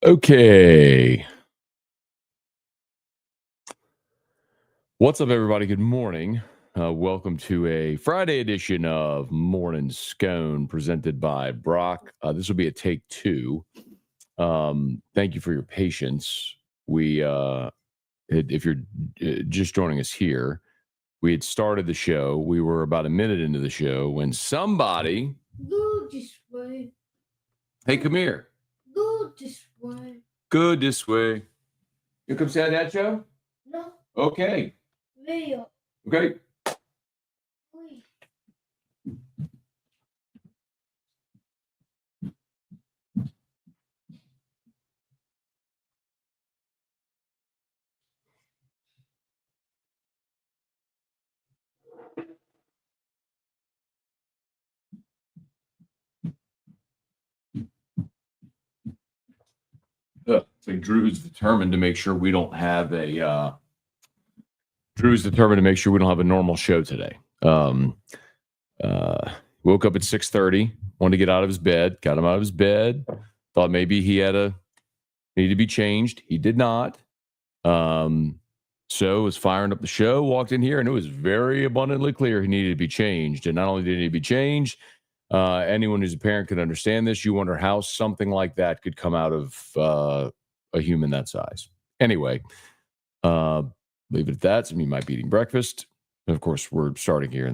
Okay. What's up, everybody? Good morning. Welcome to a Friday edition of Morning Scone presented by Brock. This will be a take two. Thank you for your patience. If you're just joining us here, we had started the show. We were about a minute into the show when somebody, Go this way. hey, come here. Go this way. Go this way. You come say that, Joe? No, Okay. Leo. Okay. Wait. It's like Drew's determined to make sure we don't have a normal show today. Woke up at 6:30, wanted to get out of his bed, got him out of his bed, thought maybe he needed to be changed. He did not. So was firing up the show, walked in here, and it was very abundantly clear he needed to be changed. And not only did he need to be changed, anyone who's a parent could understand this. You wonder how something like that could come out of a human that size. Anyway, leave it at that. Some of you might be eating breakfast. And of course, we're starting here,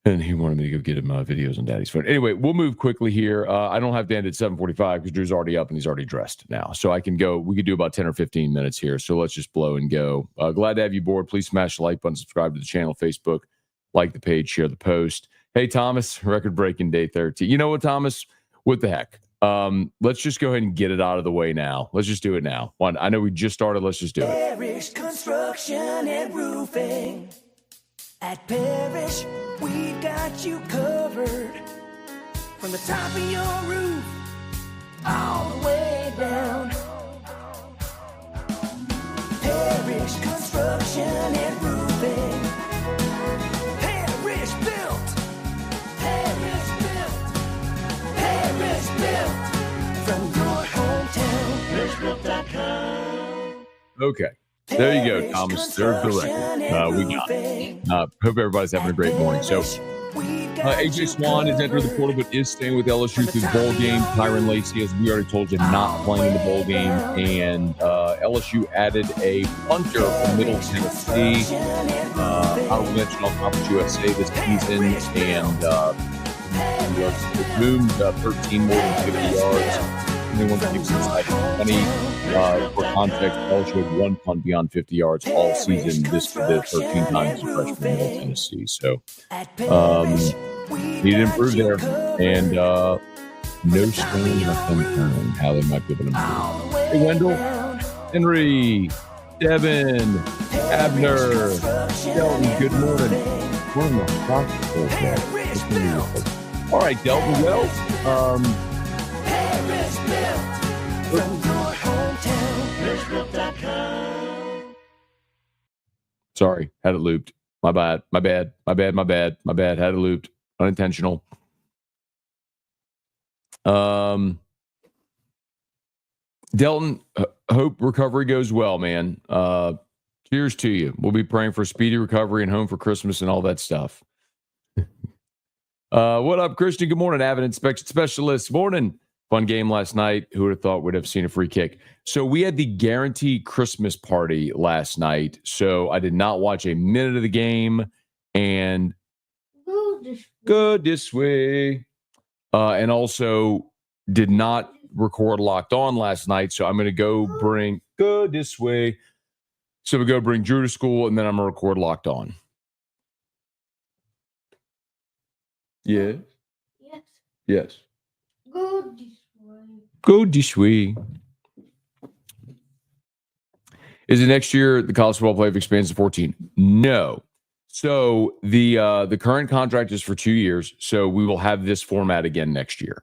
and he wanted me to go get him videos on Daddy's phone. Anyway, we'll move quickly here. I don't have to end at 7:45 because Drew's already up and he's already dressed now. So I can go. We could do about 10 or 15 minutes here. So let's just blow and go. Glad to have you aboard. Please smash the like button, subscribe to the channel, Facebook, like the page, share the post. Hey, Thomas, record-breaking day 13. You know what, Thomas? What the heck? Let's just go ahead and get it out of the way now. Let's just do it now. I know we just started. Let's just do it. Parish Construction and Roofing. At Parish, we've got you covered. From the top of your roof, all the way down. Parish Construction and Roofing. Parish built. Parish built. Parish built. From your hometown, parishbuilt.com. Okay. There you go, Thomas. There's the record. We got it. Hope everybody's having a great morning. So, AJ Swann has entered the portal but is staying with LSU through the bowl game. Tyron Lacey, as we already told you, not playing in the bowl game. And LSU added a punter from Middle Tennessee. Honorable mention on Conference USA this season. And boomed 13 more than 50 yards. Anyone keeps inside 20. For context, LSU had one punt beyond 50 yards all season. This did 13 times as a freshman in Middle Tennessee. So he did improve there. And no stone unturned how they might be able to improve. Hey, Wendell, Henry, Devin, Abner, Delton, good morning. We're in the hospital. All right, Delton, well, sorry, had it looped. My bad. Had it looped. Unintentional. Delton, hope recovery goes well, man. Cheers to you. We'll be praying for speedy recovery and home for Christmas and all that stuff. What up, Christian? Good morning, Avid Inspection Specialist. Morning. Fun game last night. Who would have thought we'd have seen a free kick? So we had the guaranteed Christmas party last night. So I did not watch a minute of the game. And go this way. And also did not record Locked On last night. So I'm going to go this way. So we go bring Drew to school, and then I'm going to record Locked On. Yeah. Yes. Go this way. Is it next year the college football playoff expands to 14? No. So the current contract is for 2 years. So we will have this format again next year.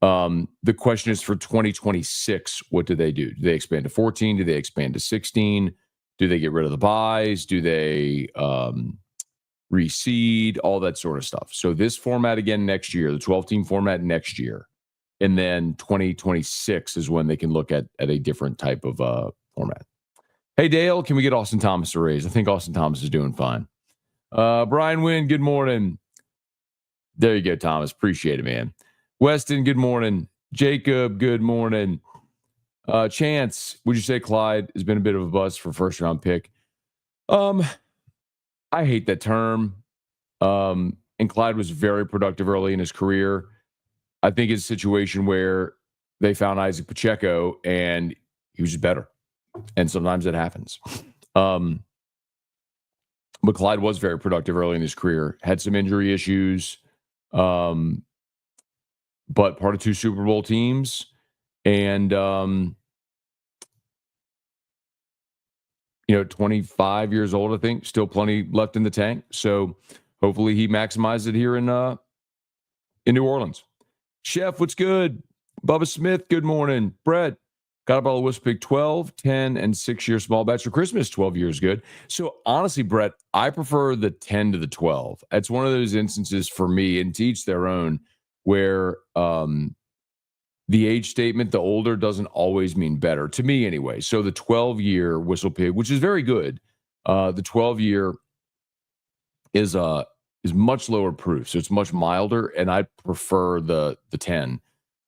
The question is for 2026, what do they do? Do they expand to 14? Do they expand to 16? Do they get rid of the buys? Do they reseed? All that sort of stuff. So this format again next year, the 12-team format next year. And then 2026 is when they can look at a different type of format. Hey, Dale, can we get Austin Thomas a raise? I think Austin Thomas is doing fine. Brian Wynn, good morning. There you go, Thomas. Appreciate it, man. Weston, good morning. Jacob, good morning. Chance, would you say Clyde has been a bit of a bust for first round pick? I hate that term. And Clyde was very productive early in his career. I think it's a situation where they found Isaac Pacheco and he was just better. And sometimes that happens. But Clyde was very productive early in his career. Had some injury issues. But part of 2 Super Bowl teams. And, 25 years old, I think. Still plenty left in the tank. So hopefully he maximizes it here in New Orleans. Chef, what's good? Bubba Smith, good morning. Brett, got a bottle of Whisper Pig 12, 10, and 6-year small batch for Christmas. 12 years good. So honestly, Brett, I prefer the 10 to the 12. It's one of those instances for me, and to each their own, where the age statement, the older, doesn't always mean better, to me anyway. So the 12-year Whistle Pig, which is very good, the 12-year is much lower proof, so it's much milder, and I prefer the 10.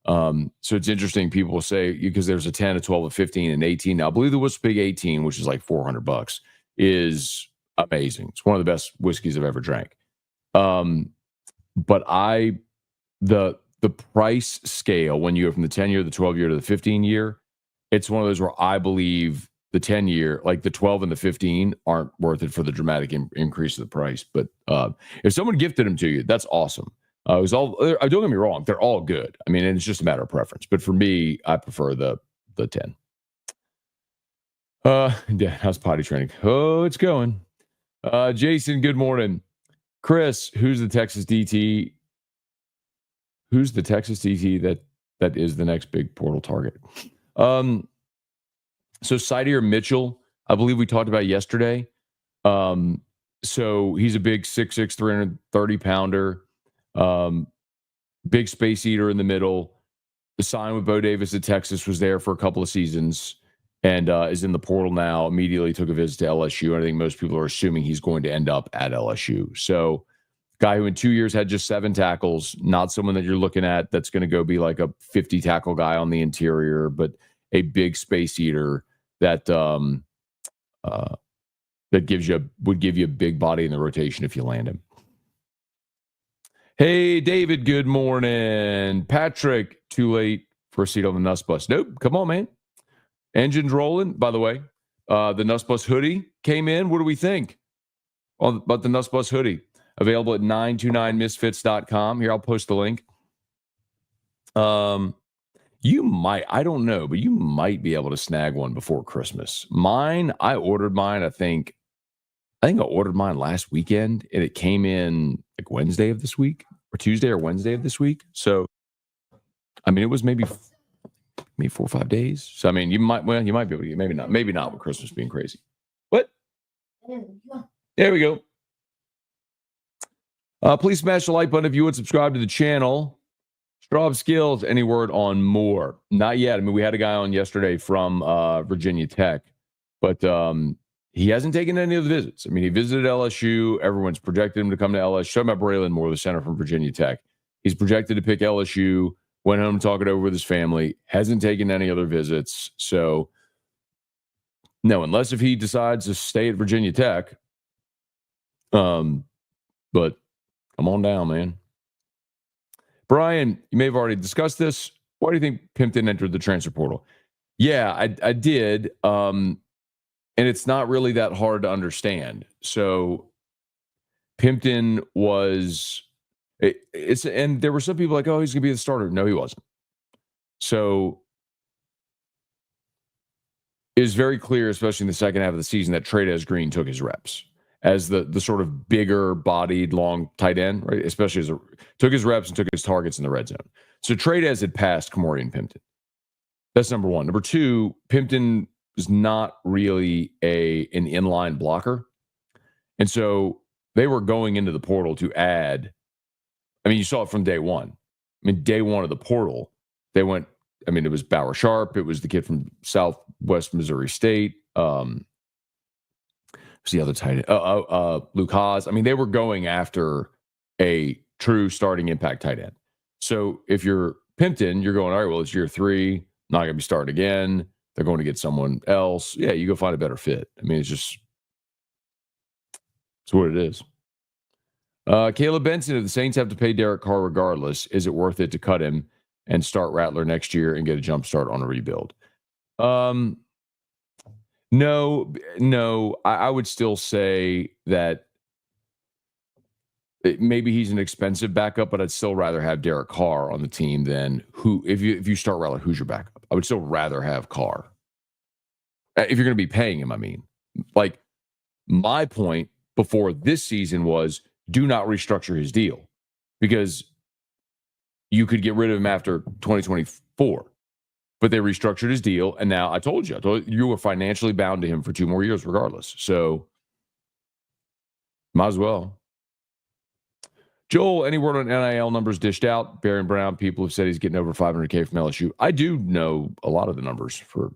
So it's interesting. People will say, because there's a 10, a 12, a 15, and 18. Now, I believe the Whistle Pig 18, which is like $400, is amazing. It's one of the best whiskeys I've ever drank. But the price scale, when you go from the 10-year, the 12-year to the 15-year, it's one of those where I believe the 10-year, like the 12 and the 15, aren't worth it for the dramatic increase of the price. But if someone gifted them to you, that's awesome. It was all. Don't get me wrong; they're all good. I mean, and it's just a matter of preference. But for me, I prefer the 10. Yeah, how's potty training? Oh, it's going. Jason, good morning. Chris, who's the Texas DT? Who's the Texas DT that is the next big portal target? So Sidier Mitchell, I believe we talked about yesterday. So he's a big 6'6", 330-pounder. Big space eater in the middle. The sign with Bo Davis at Texas, was there for a couple of seasons and is in the portal now. Immediately took a visit to LSU. I think most people are assuming he's going to end up at LSU. So guy who in 2 years had just 7 tackles, not someone that you're looking at that's going to go be like a 50 tackle guy on the interior, but a big space eater that would give you a big body in the rotation if you land him. Hey, David, good morning. Patrick, too late for a seat on the Nuss Bus. Nope, come on, man. Engine's rolling. By the way, the Nuss Bus hoodie came in. What do we think about the Nuss Bus hoodie? Available at 929misfits.com. Here, I'll post the link. You might, I don't know, but you might be able to snag one before Christmas. I ordered mine, I think I ordered mine last weekend, and it came in like Wednesday of this week, or Tuesday or Wednesday of this week. So, I mean, it was maybe 4 or 5 days. So, I mean, you might be able to get, maybe not with Christmas being crazy. What? There we go. Please smash the like button if you would subscribe to the channel. Straub Skills, any word on more? Not yet. I mean, we had a guy on yesterday from Virginia Tech, but he hasn't taken any of the visits. I mean, he visited LSU. Everyone's projected him to come to LSU. Talking about Braylon Moore, the center from Virginia Tech. He's projected to pick LSU, went home to talk it over with his family, hasn't taken any other visits. So, no, unless if he decides to stay at Virginia Tech. But come on down, man. Brian, you may have already discussed this. Why do you think Pimpton entered the transfer portal? Yeah, I did. And it's not really that hard to understand. So Pimpton was, and there were some people like, oh, he's going to be the starter. No, he wasn't. So it was very clear, especially in the second half of the season, that Trey'Dez Green took his reps as the sort of bigger bodied long tight end, right? Especially took his reps and took his targets in the red zone. So Trey'Dez had passed Kamorian Pimpton. That's number one. Number two, Pimpton is not really an inline blocker. And so they were going into the portal to add, I mean, you saw it from day one. I mean, day one of the portal, they went, I mean, it was Bauer Sharp. It was the kid from Southwest Missouri State. Who's the other tight end? Luke Haas. I mean, they were going after a true starting impact tight end. So if you're Pimpton, you're going, all right, well, it's year 3, not going to be starting again. They're going to get someone else. Yeah, you go find a better fit. I mean, it's what it is. Caleb Benson, if the Saints have to pay Derek Carr regardless, is it worth it to cut him and start Rattler next year and get a jump start on a rebuild? No. I would still say that maybe he's an expensive backup, but I'd still rather have Derek Carr on the team than if you start Rattler, who's your backup? I would still rather have Carr. If you're going to be paying him, I mean. Like, my point before this season was do not restructure his deal because you could get rid of him after 2024. But they restructured his deal, and now I told you were financially bound to him for 2 more years regardless. So, might as well. Joel, any word on NIL numbers dished out? Baron Brown, people have said he's getting over $500K from LSU. I do know a lot of the numbers for,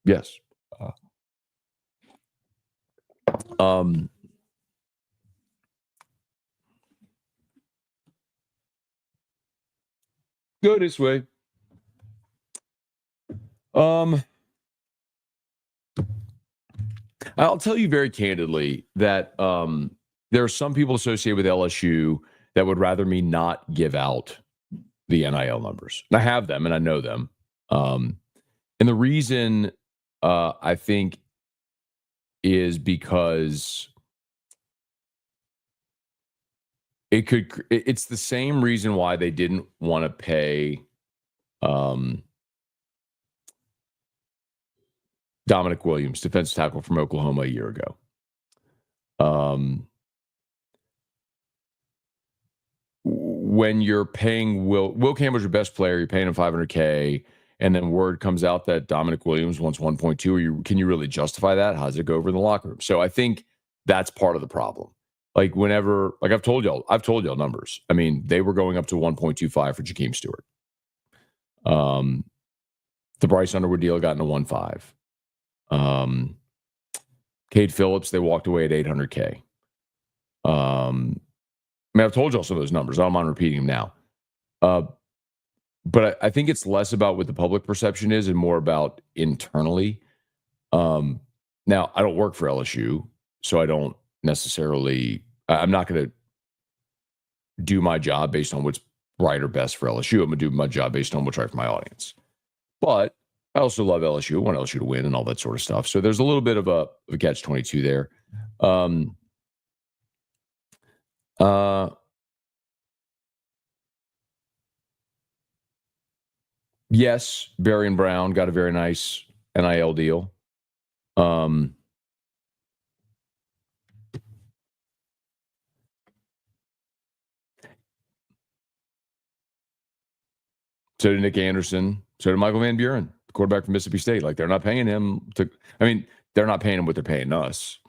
yes. Go this way. I'll tell you very candidly that there are some people associated with LSU that would rather me not give out the NIL numbers. And I have them and I know them. And the reason I think is because it's the same reason why they didn't want to pay Dominic Williams, defensive tackle from Oklahoma a year ago. When you're paying Will Campbell's your best player, you're paying him $500K, and then word comes out that Dominic Williams wants 1.2, can you really justify that? How does it go over in the locker room? So I think that's part of the problem. Like I've told y'all numbers. I mean, they were going up to 1.25 for Jakeem Stewart. The Bryce Underwood deal got into 1.5. Cade Phillips, they walked away at $800K. I mean, I've told y'all some of those numbers. I don't mind repeating them now. But I think it's less about what the public perception is and more about internally. Now, I don't work for LSU, so I don't necessarily, I'm not going to do my job based on what's right or best for LSU. I'm going to do my job based on what's right for my audience. But I also love LSU. I want LSU to win and all that sort of stuff. So there's a little bit of a catch-22 there. Yes, Barry and Brown got a very nice NIL deal. So did Nick Anderson. So did Michael Van Buren, the quarterback from Mississippi State. Like, they're not paying him to, I mean, they're not paying him what they're paying us.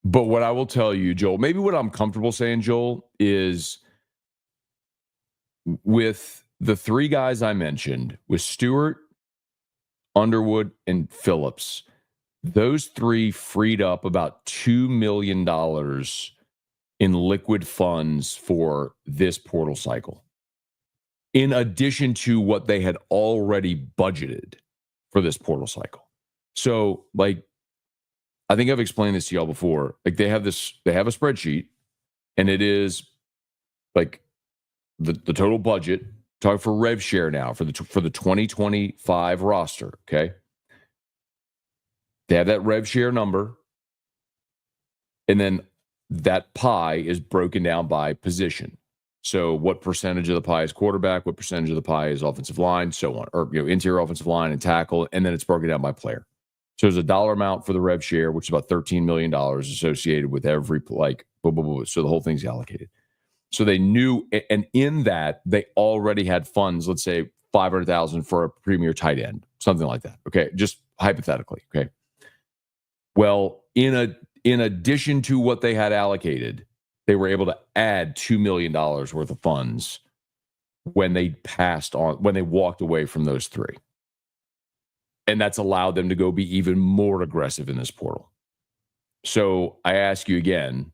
But what I will tell you, Joel, maybe what I'm comfortable saying, Joel, is with the 3 guys I mentioned, with Stewart, Underwood, and Phillips, those 3 freed up about $2 million in liquid funds for this portal cycle, in addition to what they had already budgeted for this portal cycle. So, like, I think I've explained this to y'all before. Like, they have a spreadsheet, and it is like the total budget. Talk for rev share now for the 2025 roster. Okay, they have that rev share number, and then that pie is broken down by position. So, what percentage of the pie is quarterback? What percentage of the pie is offensive line? So on, or interior offensive line and tackle, and then it's broken down by player. So there's a dollar amount for the rev share, which is about $13 million associated with every, like, blah, blah, blah. So the whole thing's allocated. So they knew, and in that, they already had funds, let's say $500,000 for a premier tight end, something like that. Okay, just hypothetically. Okay. Well, in addition to what they had allocated, they were able to add $2 million worth of funds when they walked away from those three. And that's allowed them to go be even more aggressive in this portal. So I ask you again,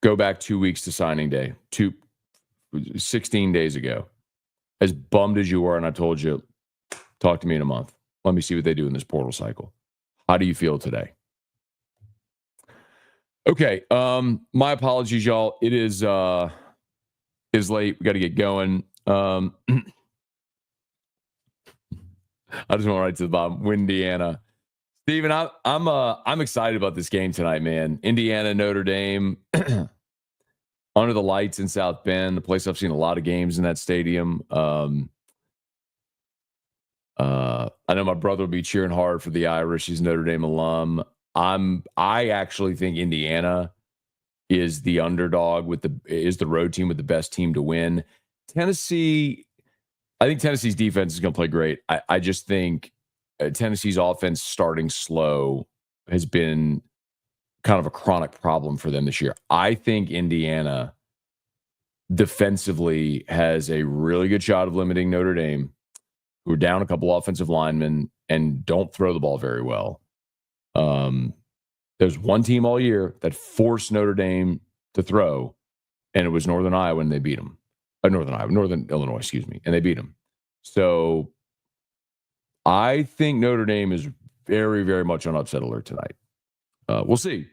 go back 2 weeks to signing day, 16 days ago. As bummed as you were, and I told you, talk to me in a month. Let me see what they do in this portal cycle. How do you feel today? Okay. My apologies, y'all. It is late. We got to get going. I just went right to the bottom. Indiana. Steven, I'm excited about this game tonight, man. Indiana, Notre Dame, under the lights in South Bend, the place I've seen a lot of games in that stadium. I know my brother will be cheering hard for the Irish. He's a Notre Dame alum. I actually think Indiana is the underdog is the road team with the best team to win. Tennessee, I think Tennessee's defense is going to play great. I just think Tennessee's offense starting slow has been kind of a chronic problem for them this year. I think Indiana defensively has a really good shot of limiting Notre Dame, who are down a couple offensive linemen and don't throw the ball very well. There's one team all year that forced Notre Dame to throw, and it was Northern Iowa, and they beat them. Northern Illinois, excuse me, and they beat them. So I think Notre Dame is very, very much on upset alert tonight. We'll see.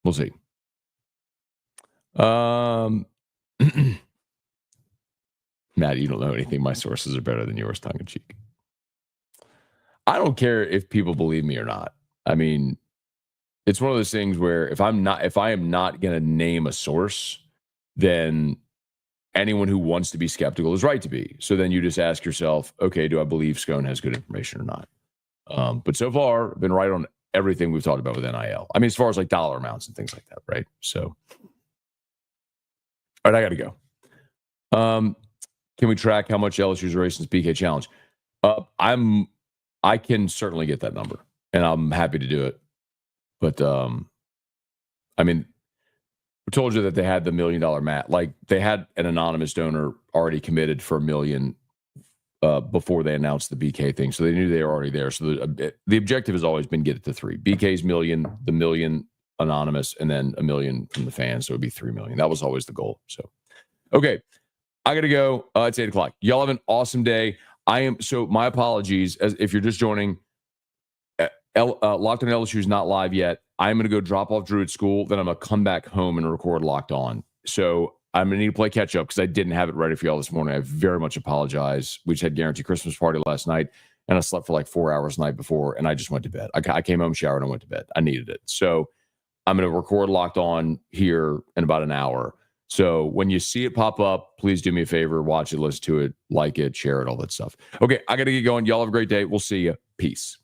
We'll see. Matt, you don't know anything. My sources are better than yours, tongue in cheek. I don't care if people believe me or not. I mean, it's one of those things where if I am not going to name a source, then anyone who wants to be skeptical is right to be. So then you just ask yourself, okay, do I believe Scone has good information or not? But so far, I've been right on everything we've talked about with NIL. I mean, as far as like dollar amounts and things like that, right? So, all right, I got to go. Can we track how much LSU's racing this BK challenge? I can certainly get that number, and I'm happy to do it. But I mean, we told you that they had the $1 million mat. Like, they had an anonymous donor already committed for $1 million before they announced the BK thing, so they knew they were already there. So the objective has always been get it to 3. BK's $1 million, the $1 million anonymous, and then $1 million from the fans. So it'd be $3 million. That was always the goal. So, okay. I got to go. It's 8 o'clock. Y'all have an awesome day. So my apologies if you're just joining. Locked On LSU is not live yet. I'm going to go drop off Drew at school. Then I'm going to come back home and record Locked On. So I'm going to need to play catch up because I didn't have it ready for y'all this morning. I very much apologize. We just had Guarantee Christmas party last night, and I slept for like 4 hours the night before, and I just went to bed. I came home, showered, and went to bed. I needed it. So I'm going to record Locked On here in about an hour. So when you see it pop up, please do me a favor, watch it, listen to it, like it, share it, all that stuff. Okay, I got to get going. Y'all have a great day. We'll see you. Peace.